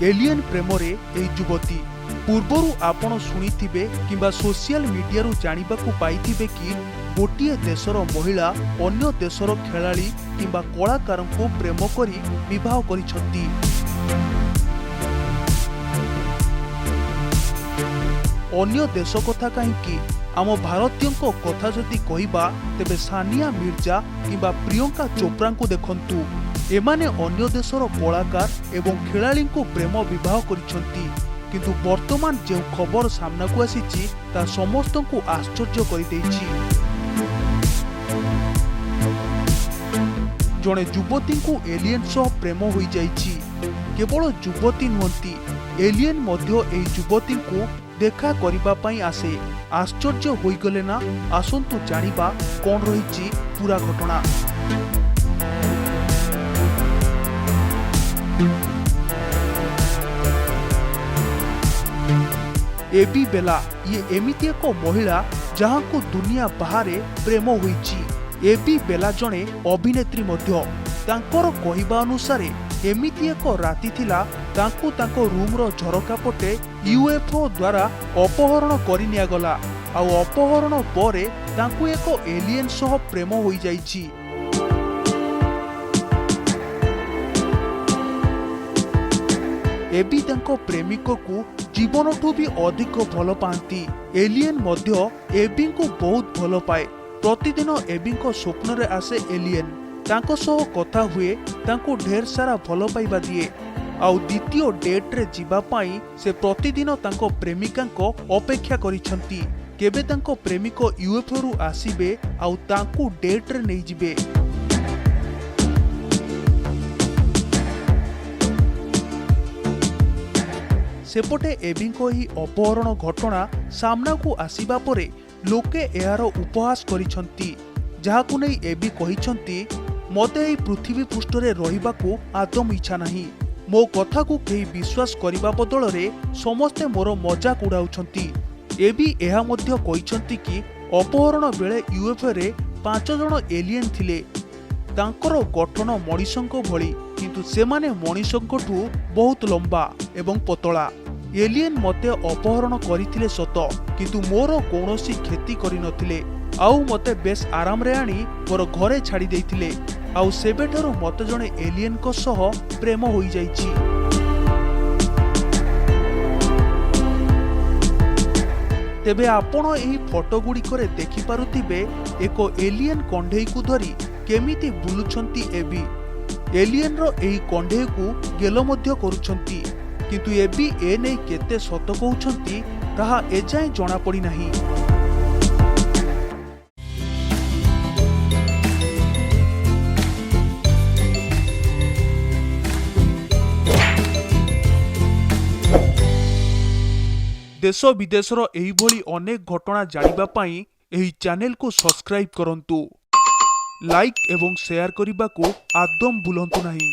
Alien प्रेमरे एही युवती पूर्वरु आपण शुणिथिबे किंबा सोशल मीडिया रु जानिबाकु पाइथिबे कि गोटिए देशर महिला अन्य देशर खेलाड़ी किंबा कलाकार को प्रेम करी विवाह करिसथि। अन्य देश कथा कहीं आम भारतीयों कथा जदि कहिबा तेबे सानिया मिर्जा किंबा प्रियंका चोप्रा को देखंतु। एमाने अन्य देशर कलाकार एवं खेलाड़ी को प्रेम विवाह करिसथि, किंतु वर्तमान जो खबर सामना को आसीची ता समस्त को आश्चर्य कर देछि। जड़े युवती को एलियन सह प्रेम हो जाइछि। केवल युवती नुहंती, एलियन मध्य एही युवती को देखा करिबा पई आसे। आश्चर्य होइगले ना? आसंतु जानिबा कोन रहिछि पूरा घटना। एबी बेला ये एमिति एक महिला जहां को दुनिया बाहरे प्रेम होइछि। एबी बेला जणे अभिनेत्री मध्य। तांकर कहिबा अनुसार एमिति एक राति थिला तांको तांको रूम रो झरका पटे यूएफओ द्वारा अपहरण करि निया गला। आ अपहरण परे तांको एक एलियन सह प्रेम होई जाइछि। एबी तांको प्रेमिक को जीवनठू भी अधिक भल पाती। एलियन मध्य एबी को बहुत भल पाए। प्रतिदिन एबी को स्वप्न रे आसे एलियन, तांको सह कथा हुए, तांको ढेर सारा भल पाइबा दिए। आउ द्वितीय डेट रे जीवा पाई से प्रतिदिन तांको प्रेमिका को अपेक्षा करिसंती। केबे तांको प्रेमिक यूएफओ रु आसीबे आउ तांको डेट रे नै जिबे। सेपटे एबी को ही अपहरण घटना सामना को आसीबा परे लोके एहार उपहास करिसंती, जहाकु नै एबी कहिसंती मते एही पृथ्वी पृष्ठरे रहिबाकू आदम इच्छा नाही। मो कथा को केही विश्वास करिबा बदल रे समस्ते मोर मजाक उड़ाउछंती। एबी एहा मध्य कहिसंती कि अपहरण बेले यूएफओ रे 5 जण एलियन थिले। तांकर गठन मणिषंक भली, किंतु सेमाने मणिषंकठू बहुत लंबा एवं पतला। एलियन मते अपहरण करिथिले सत, किंतु मोर कोनोसी क्षति करि नथिले। आउ मते बेस आराम रे आनी मोर घरे छाड़ी देइथिले। आउ सेबेठारु मते जणे एलियन को सह प्रेम होई जाइछि। तेबे आपण एही फोटो गुडी करे देखि पारुथिबे एक एलियन कंढेई को धरी केमिति बुलुछंती एबी। एलियन रो एही कंढेई को गेलो मध्य करूछंती, किंतु एबी ए नै केते सत कहउछंती ताहा एजाय जणा पड़ी नाही। देश विदेशर एही भली अनेक घटना जानिबा पाई एही चैनल को सब्सक्राइब करंतु। लाइक एवं शेयर करने को आदम भूलंतु नहीं।